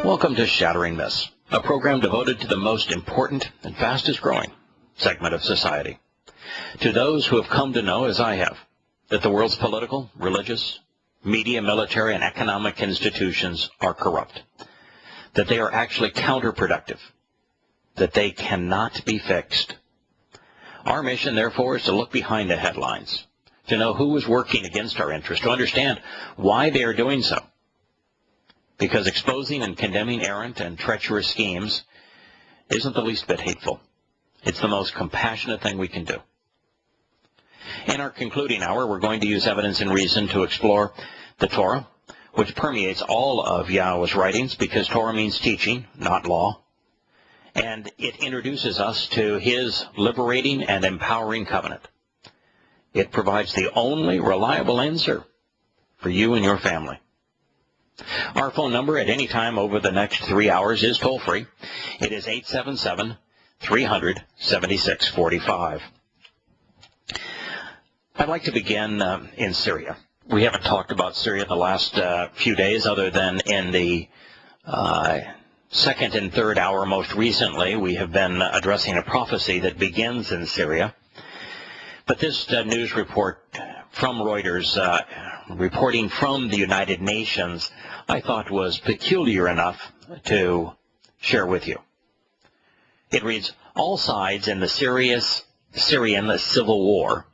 Welcome to Shattering Myths, a program devoted to the most important and fastest growing segment of society. To those who have come to know, as I have, that the world's political, religious, media, military, and economic institutions are corrupt, that they are actually counterproductive, that they cannot be fixed. Our mission, therefore, is to look behind the headlines, to know who is working against our interests, to understand why they are doing so. Because exposing and condemning errant and treacherous schemes isn't the least bit hateful. It's the most compassionate thing we can do. In our concluding hour, we're going to use evidence and reason to explore the Torah, which permeates all of Yahowah's writings, because Torah means teaching, not law. And it introduces us to his liberating and empowering covenant. It provides the only reliable answer for you and your family. Our phone number at any time over the next 3 hours is toll-free. It is 877-300-7645. I'd like to begin in Syria. We haven't talked about Syria in the last few days, other than in the second and third hour most recently. We have been addressing a prophecy that begins in Syria. But this news report from Reuters, reporting from the United Nations, I thought was peculiar enough to share with you. It reads, all sides in the Syrian civil war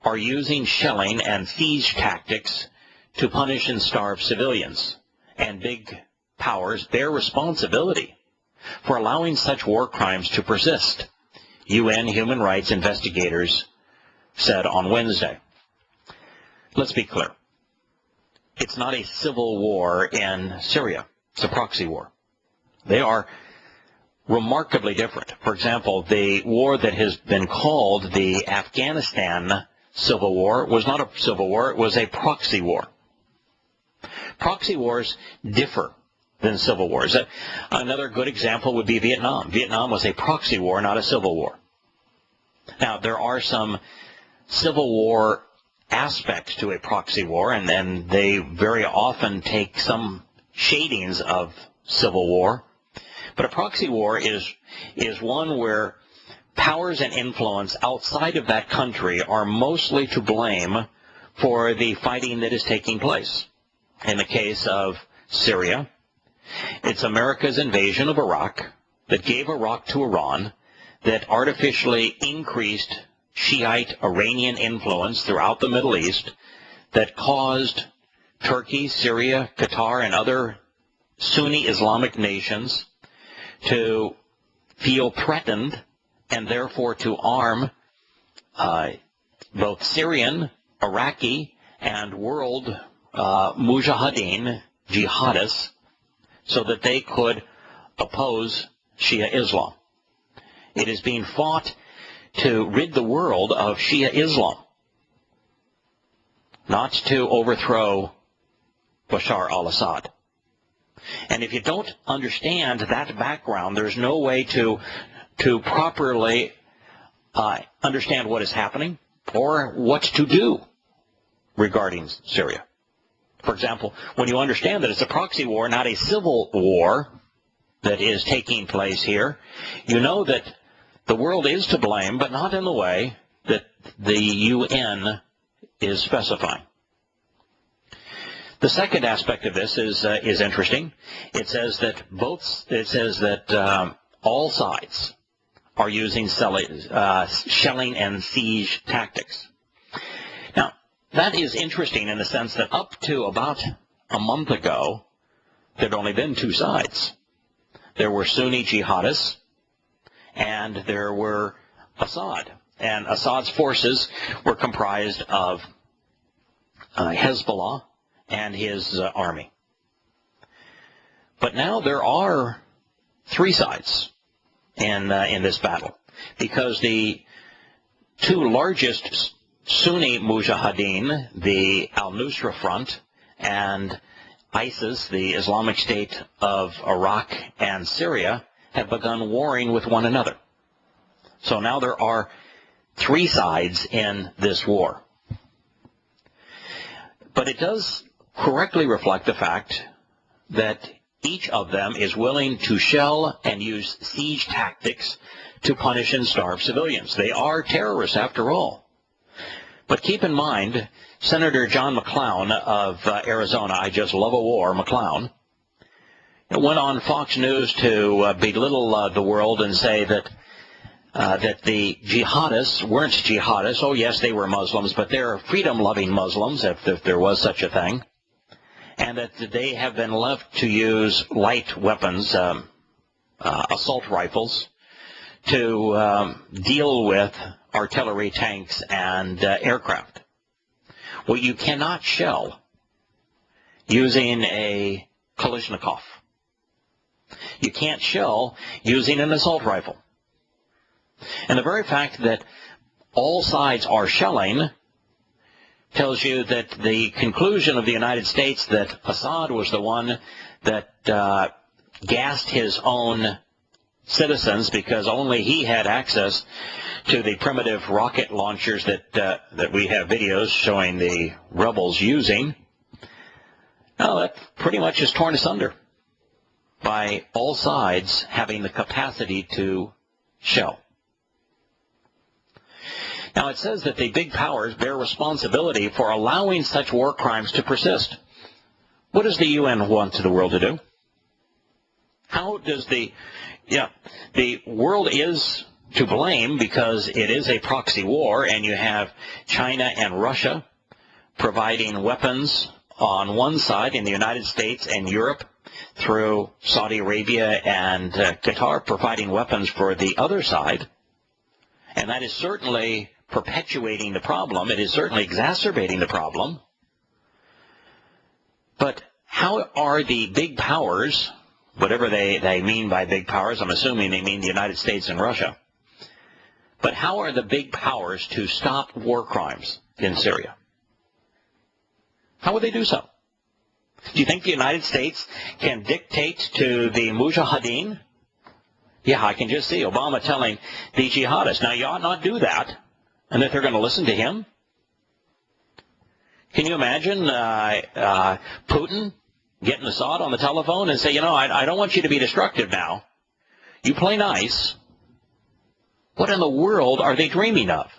are using shelling and siege tactics to punish and starve civilians, and big powers bear responsibility for allowing such war crimes to persist, UN human rights investigators said on Wednesday. Let's be clear. It's not a civil war in Syria. It's a proxy war. They are remarkably different. For example, the war that has been called the Afghanistan Civil War was not a civil war. It was a proxy war. Proxy wars differ than civil wars. Another good example would be Vietnam. Vietnam was a proxy war, not a civil war. Now, there are some civil war aspects to a proxy war, and they very often take some shadings of civil war. But a proxy war is one where powers and influence outside of that country are mostly to blame for the fighting that is taking place. In the case of Syria, it's America's invasion of Iraq that gave Iraq to Iran, that artificially increased Shiite Iranian influence throughout the Middle East, that caused Turkey, Syria, Qatar, and other Sunni Islamic nations to feel threatened and therefore to arm both Syrian, Iraqi, and world mujahideen, jihadists, so that they could oppose Shia Islam. It is being fought to rid the world of Shia Islam, not to overthrow Bashar al-Assad. And if you don't understand that background, there's no way to properly understand what is happening or what to do regarding Syria. For example, when you understand that it's a proxy war, not a civil war that is taking place here, you know that the world is to blame, but not in the way that the UN is specifying. The second aspect of this is interesting. It says that all sides are using shelling and siege tactics. Now, that is interesting in the sense that up to about a month ago, there had only been two sides. There were Sunni jihadists, and there were Assad. And Assad's forces were comprised of Hezbollah and his army. But now there are three sides in this battle, because the two largest Sunni mujahideen, the al-Nusra Front and ISIS, the Islamic State of Iraq and Syria, have begun warring with one another. So now there are three sides in this war. But it does correctly reflect the fact that each of them is willing to shell and use siege tactics to punish and starve civilians. They are terrorists after all. But keep in mind, Senator John McClown of Arizona, I just love a war, McClown, went on Fox News to belittle the world and say that the jihadists weren't jihadists. Oh, yes, they were Muslims, but they're freedom-loving Muslims, if there was such a thing, and that they have been left to use light weapons, assault rifles, to deal with artillery, tanks, and aircraft. Well, you cannot shell using a Kalashnikov. You can't shell using an assault rifle. And the very fact that all sides are shelling tells you that the conclusion of the United States that Assad was the one that gassed his own citizens because only he had access to the primitive rocket launchers that we have videos showing the rebels using. Well, that pretty much is torn asunder by all sides having the capacity to shell. Now, it says that the big powers bear responsibility for allowing such war crimes to persist. What does the UN want the world to do? How does the world is to blame because it is a proxy war, and you have China and Russia providing weapons on one side, in the United States and Europe through Saudi Arabia and Qatar providing weapons for the other side. And that is certainly perpetuating the problem. It is certainly exacerbating the problem. But how are the big powers, whatever they mean by big powers, I'm assuming they mean the United States and Russia, but how are the big powers to stop war crimes in Syria? How would they do so? Do you think the United States can dictate to the Mujahideen? Yeah, I can just see Obama telling the jihadists, now you ought not do that, and that they're going to listen to him? Can you imagine Putin getting Assad on the telephone and say, I don't want you to be destructive now. You play nice. What in the world are they dreaming of?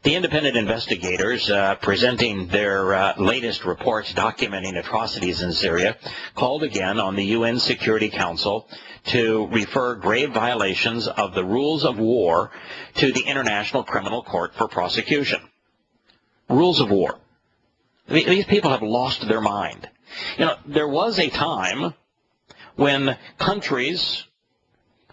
The independent investigators presenting their latest reports documenting atrocities in Syria called again on the UN Security Council to refer grave violations of the rules of war to the International Criminal Court for prosecution. Rules of war. These people have lost their mind. There was a time when countries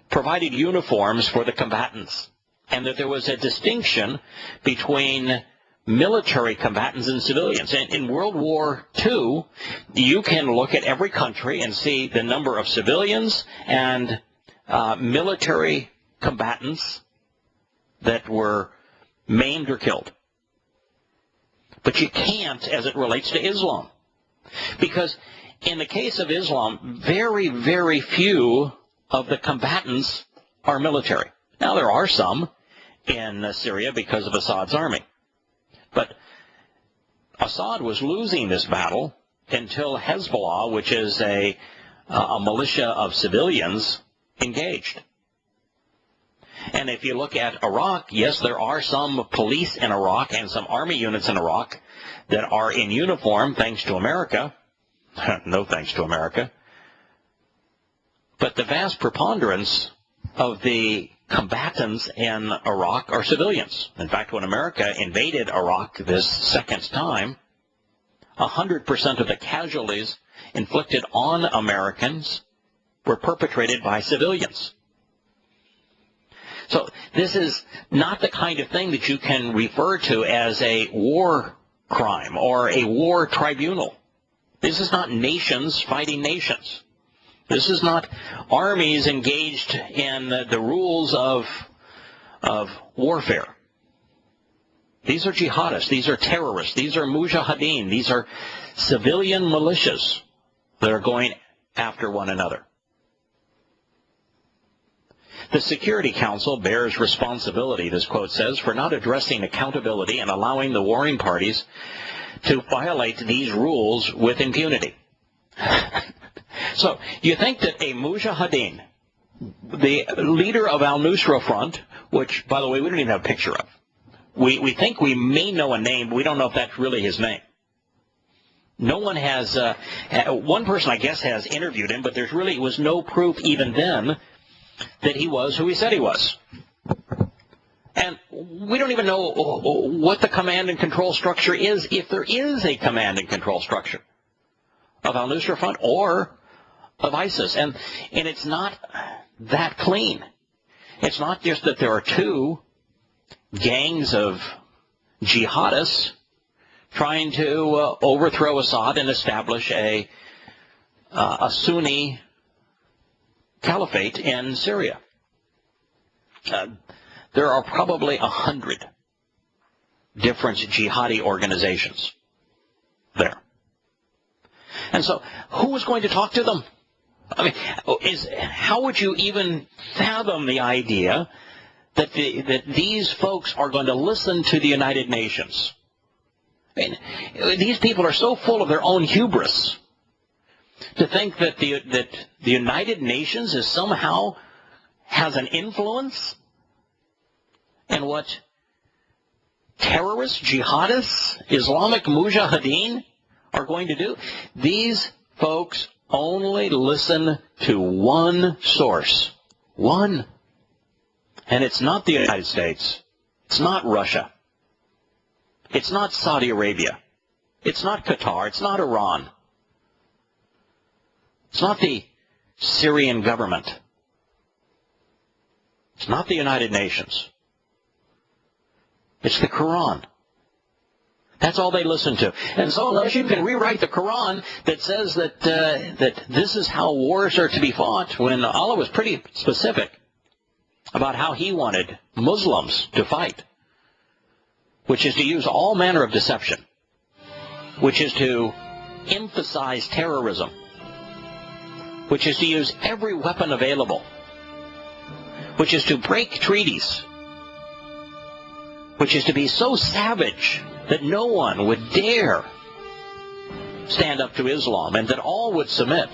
provided uniforms for the combatants, and that there was a distinction between military combatants and civilians. And in World War II, you can look at every country and see the number of civilians and military combatants that were maimed or killed. But you can't as it relates to Islam. Because in the case of Islam, very, very few of the combatants are military. Now, there are some in Syria because of Assad's army. But Assad was losing this battle until Hezbollah, which is a militia of civilians, engaged. And if you look at Iraq, yes, there are some police in Iraq and some army units in Iraq that are in uniform thanks to America. No thanks to America. But the vast preponderance of the combatants in Iraq are civilians. In fact, when America invaded Iraq this second time, 100% of the casualties inflicted on Americans were perpetrated by civilians. So this is not the kind of thing that you can refer to as a war crime or a war tribunal. This is not nations fighting nations. This is not armies engaged in the rules of warfare. These are jihadists. These are terrorists. These are mujahideen. These are civilian militias that are going after one another. The Security Council bears responsibility, this quote says, for not addressing accountability and allowing the warring parties to violate these rules with impunity. So you think that a mujahideen, the leader of al-Nusra Front, which, by the way, we don't even have a picture of. We think we may know a name, but we don't know if that's really his name. No one has, one person I guess has interviewed him, but there really was no proof even then that he was who he said he was. And we don't even know what the command and control structure is, if there is a command and control structure of al-Nusra Front or of ISIS. And it's not that clean. It's not just that there are two gangs of jihadists trying to overthrow Assad and establish a Sunni caliphate in Syria. There are probably 100 different jihadi organizations there. And so who is going to talk to them? I mean, how would you even fathom the idea that these folks are going to listen to the United Nations? I mean, these people are so full of their own hubris to think that the United Nations is somehow has an influence in what terrorists, jihadists, Islamic mujahideen are going to do. These folks only listen to one source. One. And it's not the United States. It's not Russia. It's not Saudi Arabia. It's not Qatar. It's not Iran. It's not the Syrian government. It's not the United Nations. It's the Quran. That's all they listen to. And so unless you can rewrite the Quran that says that this is how wars are to be fought, when Allah was pretty specific about how he wanted Muslims to fight, which is to use all manner of deception, which is to emphasize terrorism, which is to use every weapon available, which is to break treaties, which is to be so savage that no one would dare stand up to Islam and that all would submit.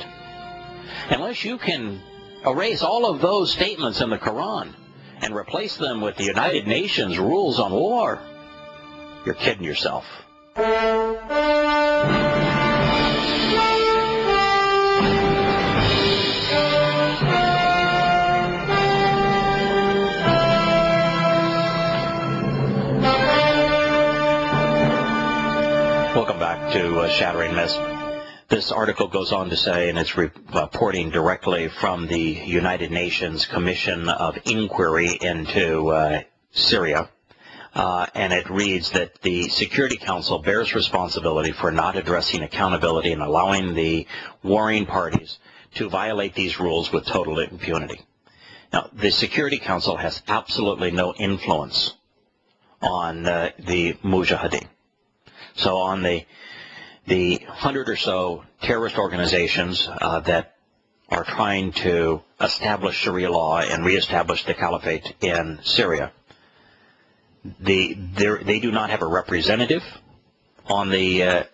Unless you can erase all of those statements in the Quran and replace them with the United Nations rules on war, you're kidding yourself. Welcome back to Shattering Myths. This article goes on to say, and it's reporting directly from the United Nations Commission of Inquiry into Syria, and it reads that the Security Council bears responsibility for not addressing accountability and allowing the warring parties to violate these rules with total impunity. Now, the Security Council has absolutely no influence on the Mujahideen. So on the 100 or so terrorist organizations that are trying to establish Sharia law and reestablish the caliphate in Syria, they do not have a representative on in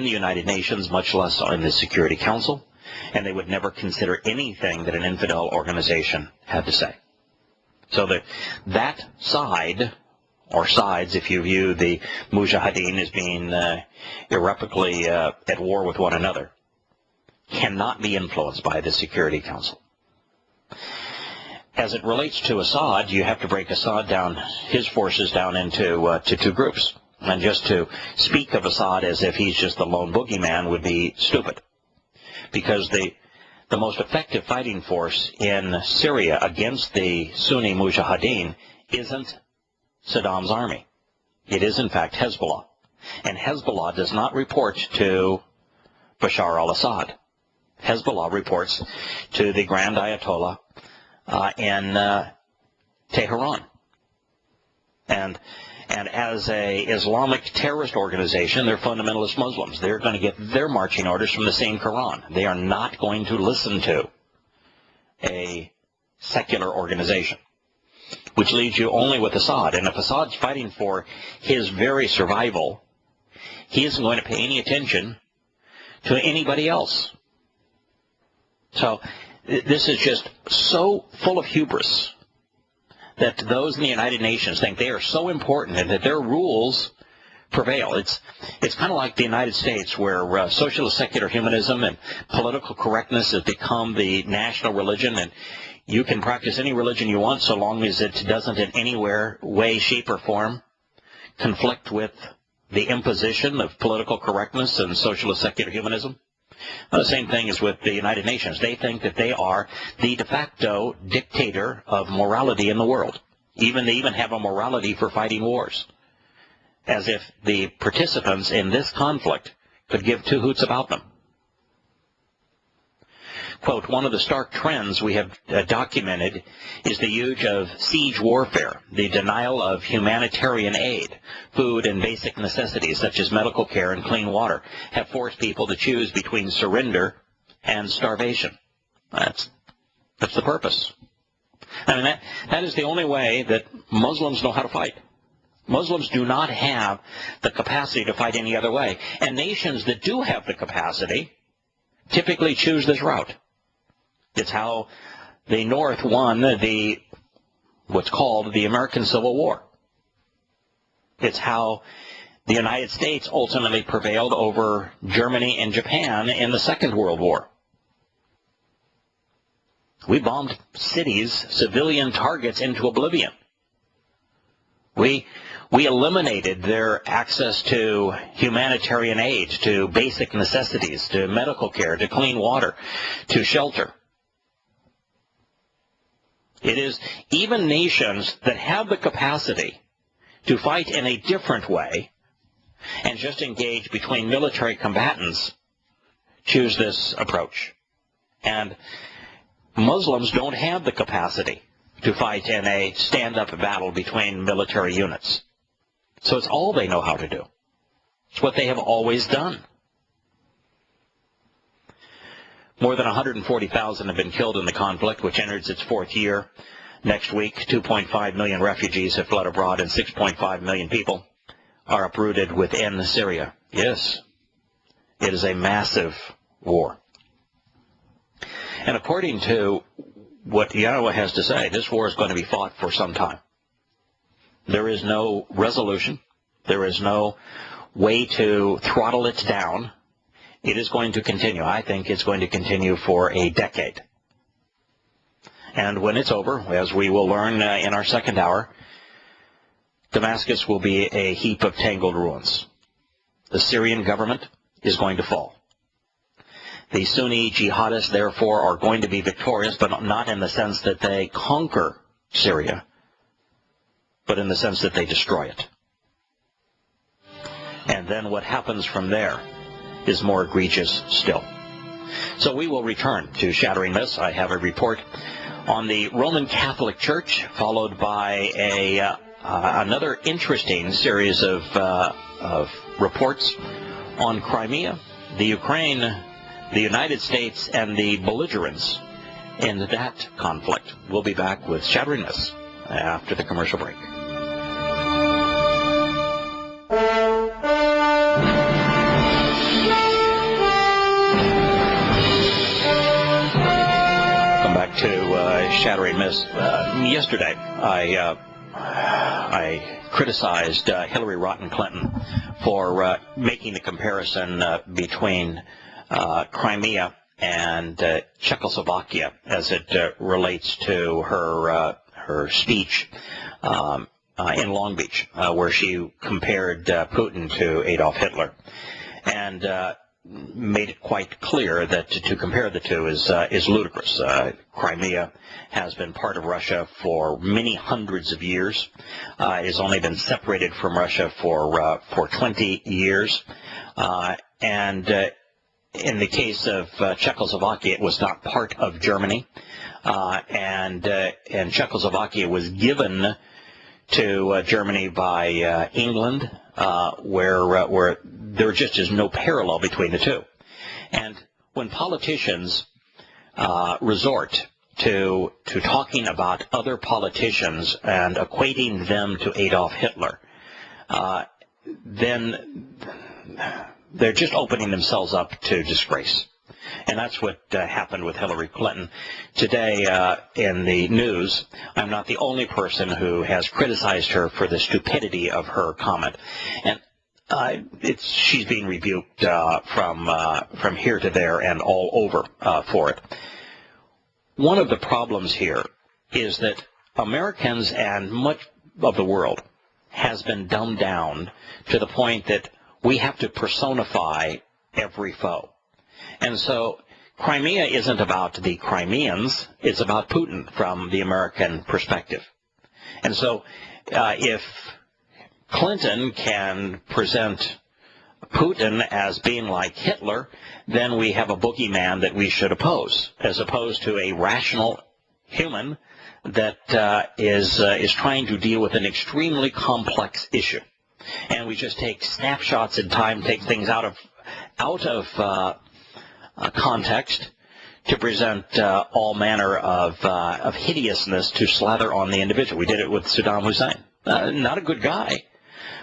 the United Nations, much less in the Security Council, and they would never consider anything that an infidel organization had to say. So that side, or sides, if you view the Mujahideen as being irreparably at war with one another, cannot be influenced by the Security Council. As it relates to Assad, you have to break Assad down, his forces down into two groups. And just to speak of Assad as if he's just the lone boogeyman would be stupid. Because the most effective fighting force in Syria against the Sunni Mujahideen isn't Saddam's army. It is, in fact, Hezbollah. And Hezbollah does not report to Bashar al-Assad. Hezbollah reports to the Grand Ayatollah in Tehran. And as a Islamic terrorist organization, they're fundamentalist Muslims. They're going to get their marching orders from the same Quran. They are not going to listen to a secular organization, which leaves you only with Assad. And if Assad's fighting for his very survival, he isn't going to pay any attention to anybody else. So this is just so full of hubris that those in the United Nations think they are so important and that their rules prevail. It's kind of like the United States, where socialist secular humanism and political correctness has become the national religion, and you can practice any religion you want so long as it doesn't in any way, shape, or form conflict with the imposition of political correctness and socialist secular humanism. Well, the same thing is with the United Nations. They think that they are the de facto dictator of morality in the world. They even have a morality for fighting wars, as if the participants in this conflict could give two hoots about them. Quote, one of the stark trends we have documented is the use of siege warfare, the denial of humanitarian aid. Food and basic necessities such as medical care and clean water have forced people to choose between surrender and starvation. That's the purpose. I mean, that is the only way that Muslims know how to fight. Muslims do not have the capacity to fight any other way. And nations that do have the capacity typically choose this route. It's how the North won what's called the American Civil War. It's how the United States ultimately prevailed over Germany and Japan in the Second World War. We bombed cities, civilian targets, into oblivion. We eliminated their access to humanitarian aid, to basic necessities, to medical care, to clean water, to shelter. It is even nations that have the capacity to fight in a different way and just engage between military combatants choose this approach. And Muslims don't have the capacity to fight in a stand-up battle between military units. So it's all they know how to do. It's what they have always done. More than 140,000 have been killed in the conflict, which enters its fourth year. Next week, 2.5 million refugees have fled abroad, and 6.5 million people are uprooted within Syria. Yes, it is a massive war. And according to what Yahowah has to say, this war is going to be fought for some time. There is no resolution. There is no way to throttle it down. It is going to continue. I think it's going to continue for a decade. And when it's over, as we will learn in our second hour, Damascus will be a heap of tangled ruins. The Syrian government is going to fall. The Sunni jihadists, therefore, are going to be victorious, but not in the sense that they conquer Syria, but in the sense that they destroy it. And then what happens from there is more egregious still. So we will return to Shattering Myths. I have a report on the Roman Catholic Church, followed by another interesting series of reports on Crimea, the Ukraine, the United States, and the belligerents in that conflict. We'll be back with Shattering Myths after the commercial break. To Shattering Myths. Yesterday, I criticized Hillary Rodham Clinton for making the comparison between Crimea and Czechoslovakia as it relates to her speech in Long Beach, where she compared Putin to Adolf Hitler, and made it quite clear that to compare the two is ludicrous. Crimea has been part of Russia for many hundreds of years. It has only been separated from Russia for 20 years. And in the case of Czechoslovakia, it was not part of Germany. And Czechoslovakia was given to Germany by England, where there just is no parallel between the two. And when politicians resort to talking about other politicians and equating them to Adolf Hitler, then they're just opening themselves up to disgrace. And that's what happened with Hillary Clinton. Today in the news, I'm not the only person who has criticized her for the stupidity of her comment. And she's being rebuked from here to there and all over for it. One of the problems here is that Americans and much of the world has been dumbed down to the point that we have to personify every foe. And so Crimea isn't about the Crimeans, it's about Putin from the American perspective. And so if Clinton can present Putin as being like Hitler, then we have a boogeyman that we should oppose, as opposed to a rational human that is trying to deal with an extremely complex issue. And we just take snapshots in time, take things out of context to present all manner of hideousness to slather on the individual. We did it with Saddam Hussein. Not a good guy.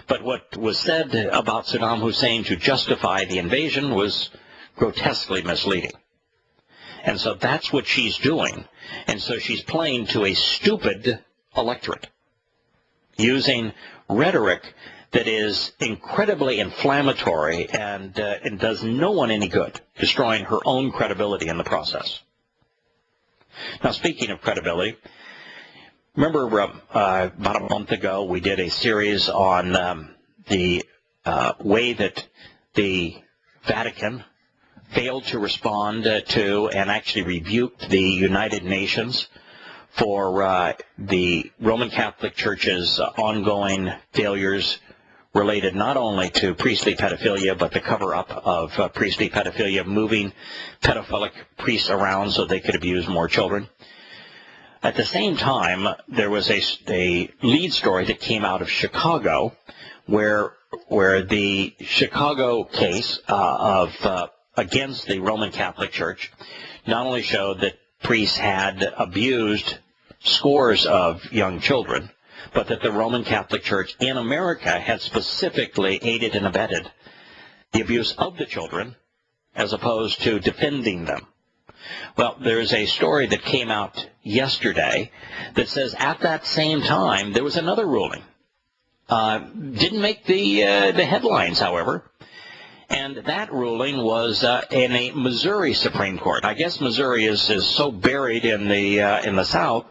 But what was said about Saddam Hussein to justify the invasion was grotesquely misleading. And so that's what she's doing. And so she's playing to a stupid electorate, using rhetoric that is incredibly inflammatory and does no one any good, destroying her own credibility in the process. Now, speaking of credibility, remember about a month ago we did a series on the way that the Vatican failed to respond to and actually rebuked the United Nations for the Roman Catholic Church's ongoing failures related not only to priestly pedophilia, but the cover-up of priestly pedophilia, moving pedophilic priests around so they could abuse more children. At the same time, there was a lead story that came out of Chicago where the Chicago case against the Roman Catholic Church not only showed that priests had abused scores of young children, but that the Roman Catholic Church in America had specifically aided and abetted the abuse of the children as opposed to defending them. Well, there's a story that came out yesterday that says at that same time there was another ruling. Didn't make the headlines, however. And that ruling was in a Missouri Supreme Court. I guess Missouri is so buried in the South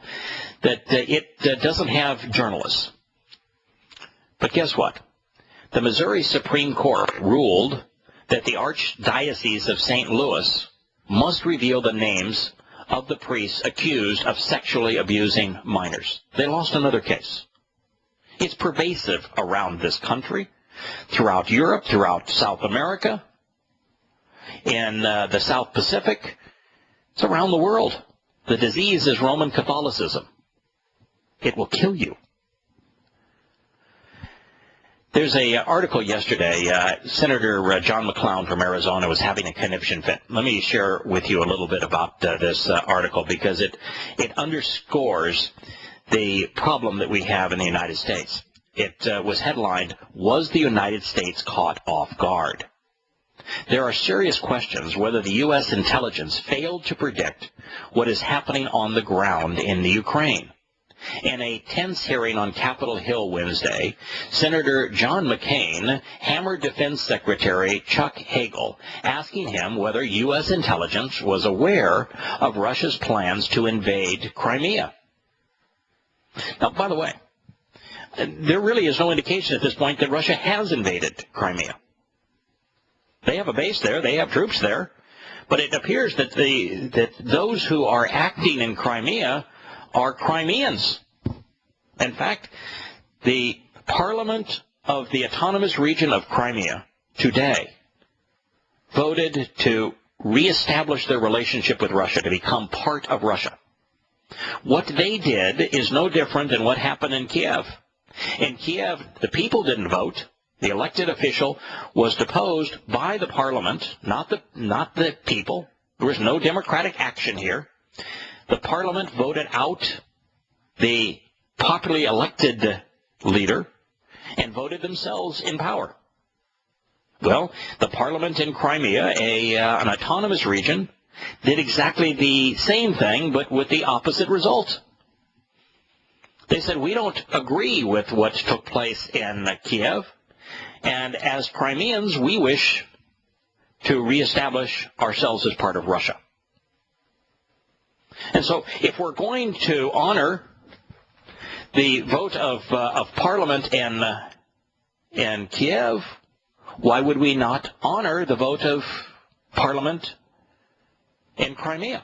that it doesn't have journalists. But guess what? The Missouri Supreme Court ruled that the Archdiocese of St. Louis must reveal the names of the priests accused of sexually abusing minors. They lost another case. It's pervasive around this country, throughout Europe, throughout South America, in the South Pacific. It's around the world. The disease is Roman Catholicism. It will kill you. There's an article yesterday. Senator John McClown from Arizona was having a conniption fit. Let me share with you a little bit about this article because it underscores the problem that we have in the United States. It was headlined, "Was the United States Caught Off Guard?" There are serious questions whether the U.S. intelligence failed to predict what is happening on the ground in the Ukraine. In a tense hearing on Capitol Hill Wednesday, Senator John McCain hammered Defense Secretary Chuck Hagel, asking him whether U.S. intelligence was aware of Russia's plans to invade Crimea. Now, by the way, there really is no indication at this point that Russia has invaded Crimea. They have a base there. They have troops there. But it appears that those who are acting in Crimea are Crimeans. In fact, the Parliament of the Autonomous Region of Crimea today voted to reestablish their relationship with Russia, to become part of Russia. What they did is no different than what happened in Kiev. In Kiev, the people didn't vote. The elected official was deposed by the parliament, not the people. There was no democratic action here. The parliament voted out the popularly elected leader and voted themselves in power. Well, the parliament in Crimea, an autonomous region, did exactly the same thing, but with the opposite result. They said, we don't agree with what took place in Kiev, and as Crimeans, we wish to reestablish ourselves as part of Russia. And so if we're going to honor the vote of Parliament in Kiev, why would we not honor the vote of Parliament in Crimea?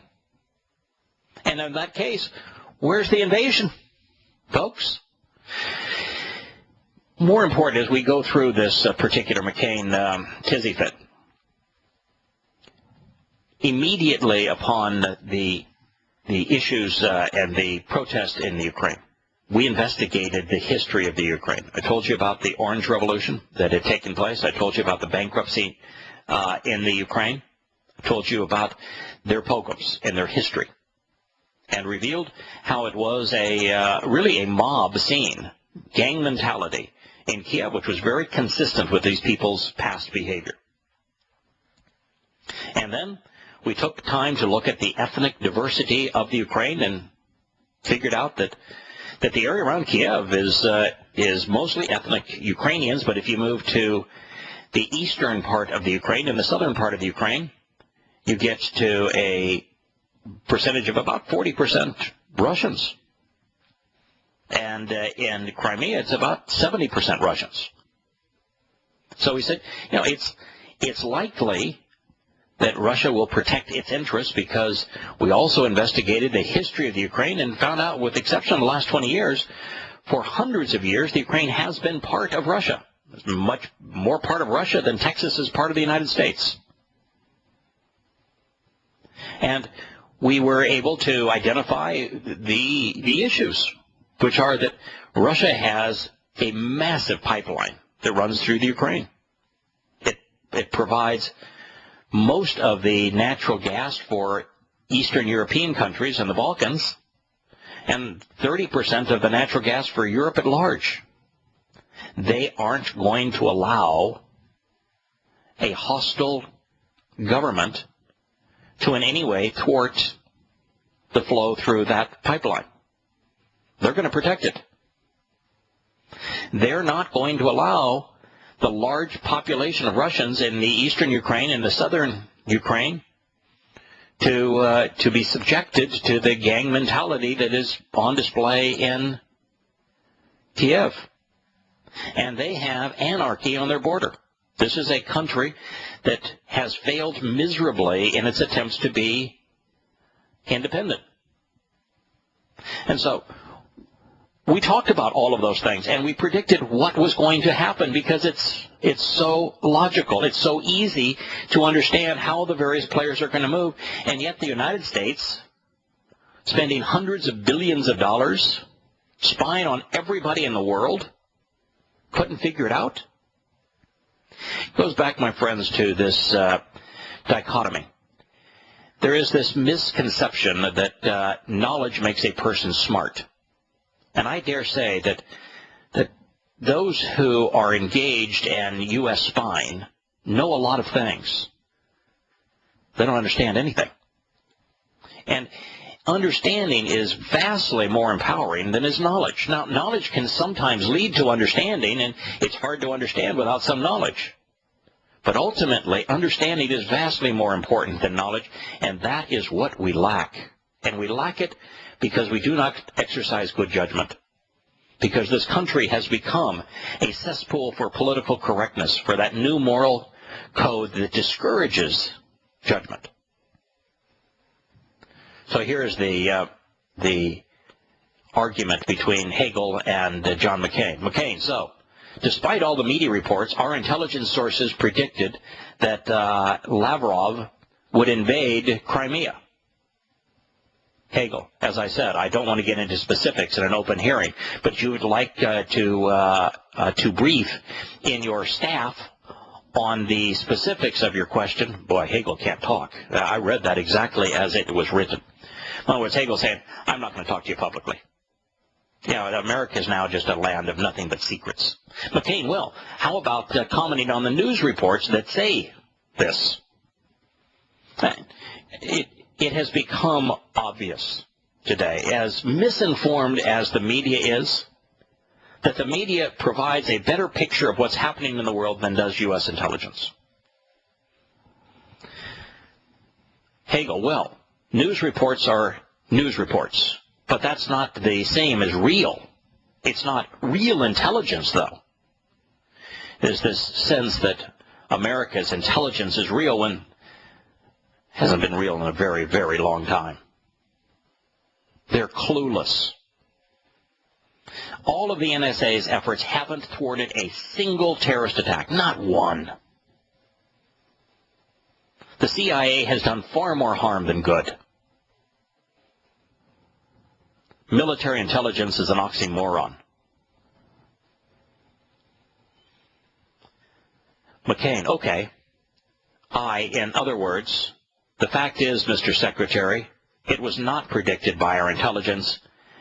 And in that case, where's the invasion, folks? More important as we go through this particular McCain tizzy fit, immediately upon the issues and the protest in the Ukraine, we investigated the history of the Ukraine. I told you about the Orange Revolution that had taken place. I told you about the bankruptcy in the Ukraine. I told you about their pogroms and their history, and revealed how it was really a mob scene, gang mentality in Kiev, which was very consistent with these people's past behavior. And then we took time to look at the ethnic diversity of the Ukraine and figured out that the area around Kiev is mostly ethnic Ukrainians, but if you move to the eastern part of the Ukraine and the southern part of the Ukraine, you get to a percentage of about 40% Russians. And in Crimea, it's about 70% Russians. So we said, it's likely that Russia will protect its interests, because we also investigated the history of the Ukraine and found out, with the exception of the last 20 years, for hundreds of years, the Ukraine has been part of Russia. It's much more part of Russia than Texas is part of the United States. And we were able to identify the issues, which are that Russia has a massive pipeline that runs through the Ukraine. It provides most of the natural gas for Eastern European countries and the Balkans, and 30% of the natural gas for Europe at large. They aren't going to allow a hostile government to in any way thwart the flow through that pipeline. They're going to protect it. They're not going to allow the large population of Russians in the eastern Ukraine and the southern Ukraine to be subjected to the gang mentality that is on display in Kiev. And they have anarchy on their border. This is a country that has failed miserably in its attempts to be independent. And so we talked about all of those things, and we predicted what was going to happen, because it's so logical. It's so easy to understand how the various players are going to move. And yet the United States, spending hundreds of billions of dollars, spying on everybody in the world, couldn't figure it out. It goes back, my friends, to this dichotomy. There is this misconception that knowledge makes a person smart. And I dare say that those who are engaged in U.S. spying know a lot of things. They don't understand anything. And understanding is vastly more empowering than is knowledge. Now, knowledge can sometimes lead to understanding, and it's hard to understand without some knowledge. But ultimately, understanding is vastly more important than knowledge, and that is what we lack. And we lack it because we do not exercise good judgment. Because this country has become a cesspool for political correctness, for that new moral code that discourages judgment. So here is the argument between Hagel and John McCain. McCain, so despite all the media reports, our intelligence sources predicted that Lavrov would invade Crimea. Hagel, as I said, I don't want to get into specifics in an open hearing, but you would like to brief in your staff on the specifics of your question. Boy, Hagel can't talk. I read that exactly as it was written. In other words, Hegel saying, I'm not going to talk to you publicly. America is now just a land of nothing but secrets. McCain will. How about commenting on the news reports that say this? It has become obvious today, as misinformed as the media is, that the media provides a better picture of what's happening in the world than does U.S. intelligence. Hagel, well, news reports are news reports, but that's not the same as real. It's not real intelligence, though. There's this sense that America's intelligence is real when it hasn't been real in a very, very long time. They're clueless. All of the NSA's efforts haven't thwarted a single terrorist attack, not one. The CIA has done far more harm than good. Military intelligence is an oxymoron. McCain, okay. In other words, the fact is, Mr. Secretary, it was not predicted by our intelligence,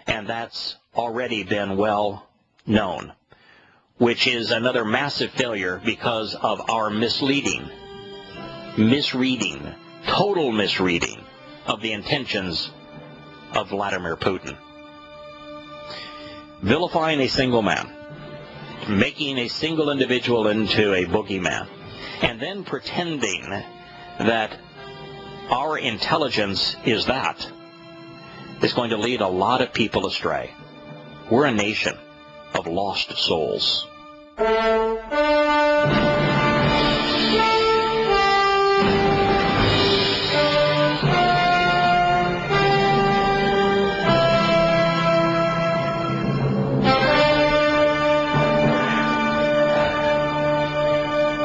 and that's already been well known, which is another massive failure because of our misreading, total misreading of the intentions of Vladimir Putin. Vilifying a single man, making a single individual into a boogeyman, and then pretending that our intelligence is going to lead a lot of people astray. We're a nation of lost souls.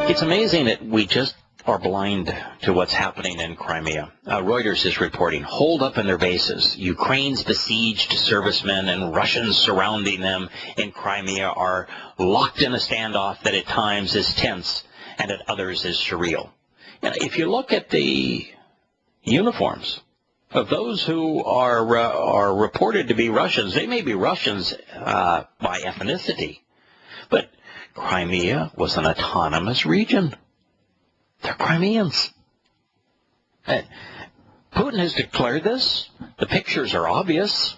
It's amazing that we just are blind to what's happening in Crimea. Reuters is reporting, holed up in their bases. Ukraine's besieged servicemen and Russians surrounding them in Crimea are locked in a standoff that at times is tense and at others is surreal. And if you look at the uniforms of those who are reported to be Russians, they may be Russians by ethnicity, but Crimea was an autonomous region. They're Crimeans. Putin has declared this. The pictures are obvious.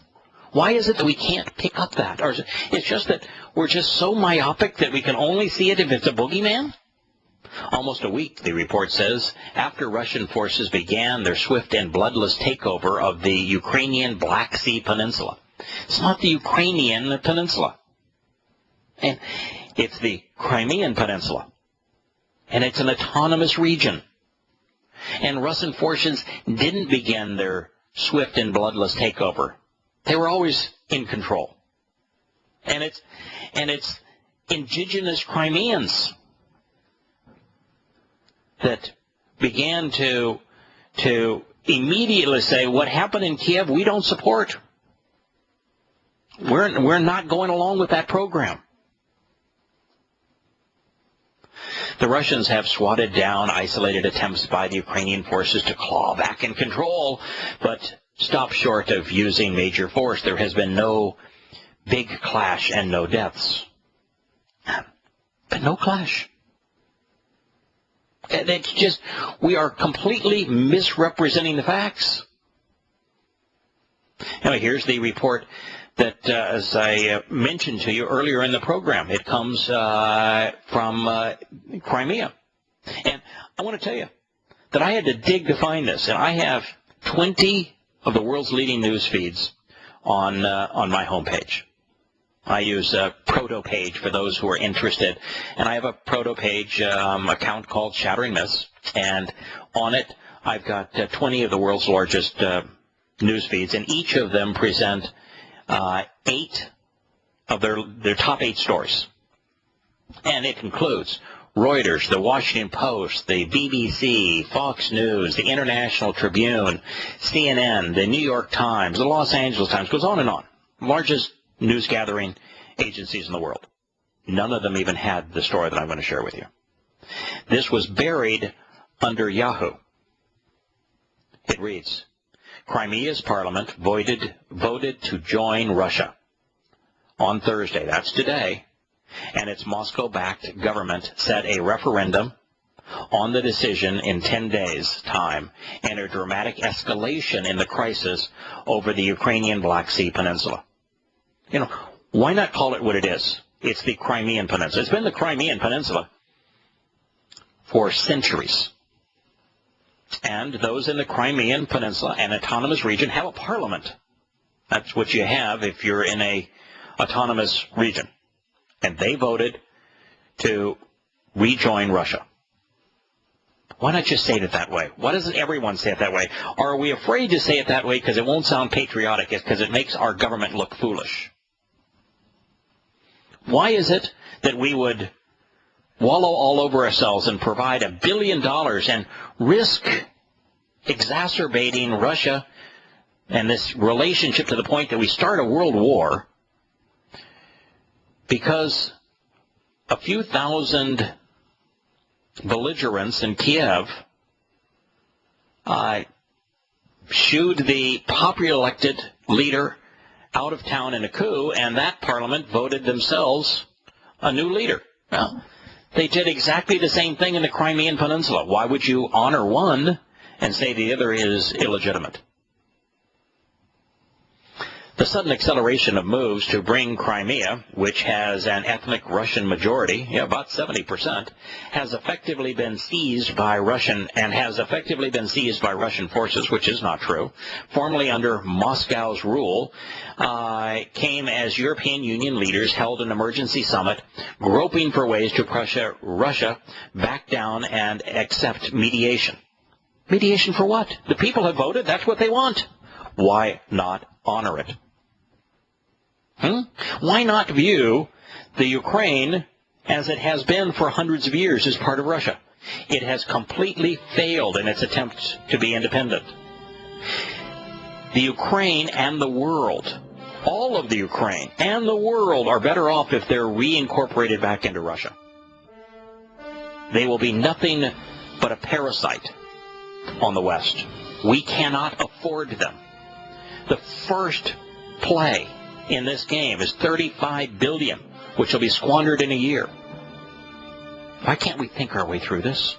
Why is it that we can't pick up that? Or it's just that we're just so myopic that we can only see it if it's a boogeyman? Almost a week, the report says, after Russian forces began their swift and bloodless takeover of the Ukrainian Black Sea Peninsula. It's not the Ukrainian peninsula. And it's the Crimean Peninsula. And it's an autonomous region. And Russian forces didn't begin their swift and bloodless takeover. They were always in control. And it's indigenous Crimeans that began to immediately say, what happened in Kiev, we don't support. We're not going along with that program. The Russians have swatted down isolated attempts by the Ukrainian forces to claw back in control, but stopped short of using major force. There has been no big clash and no deaths. But no clash. It's just, we are completely misrepresenting the facts. Now, here's the report that, as I mentioned to you earlier in the program, it comes from Crimea. And I want to tell you that I had to dig to find this. And I have 20 of the world's leading news feeds on my homepage. I use a proto page for those who are interested. And I have a proto page account called Shattering Myths. And on it, I've got 20 of the world's largest news feeds. And each of them present 8 of their top 8 stories. And it includes Reuters, the Washington Post, the BBC, Fox News, the International Tribune, CNN, the New York Times, the Los Angeles Times, goes on and on. Largest news gathering agencies in the world. None of them even had the story that I'm going to share with you. This was buried under Yahoo. It reads, Crimea's parliament voted to join Russia. on Thursday, that's today, and its Moscow-backed government set a referendum on the decision in 10 days' time, and a dramatic escalation in the crisis over the Ukrainian Black Sea Peninsula. Why not call it what it is? It's the Crimean Peninsula. It's been the Crimean Peninsula for centuries. And those in the Crimean Peninsula, an autonomous region, have a parliament. That's what you have if you're in a autonomous region. And they voted to rejoin Russia. Why not just say it that way? Why doesn't everyone say it that way? Or are we afraid to say it that way because it won't sound patriotic, because it makes our government look foolish? Why is it that we would wallow all over ourselves and provide $1 billion and risk exacerbating Russia and this relationship to the point that we start a world war because a few thousand belligerents in Kiev shooed the popularly elected leader out of town in a coup, and that parliament voted themselves a new leader. Well, they did exactly the same thing in the Crimean Peninsula. Why would you honor one and say the other is illegitimate? The sudden acceleration of moves to bring Crimea, which has an ethnic Russian majority, about 70%, has effectively been seized by Russian forces, which is not true. Formerly under Moscow's rule, came as European Union leaders held an emergency summit, groping for ways to pressure Russia back down and accept mediation. Mediation for what? The people have voted. That's what they want. Why not honor it? Why not view the Ukraine as it has been for hundreds of years as part of Russia? It has completely failed in its attempt to be independent. The Ukraine and the world, all of the Ukraine and the world, are better off if they're reincorporated back into Russia. They will be nothing but a parasite on the West. We cannot afford them. The first play in this game is $35 billion, which will be squandered in a year. Why can't we think our way through this?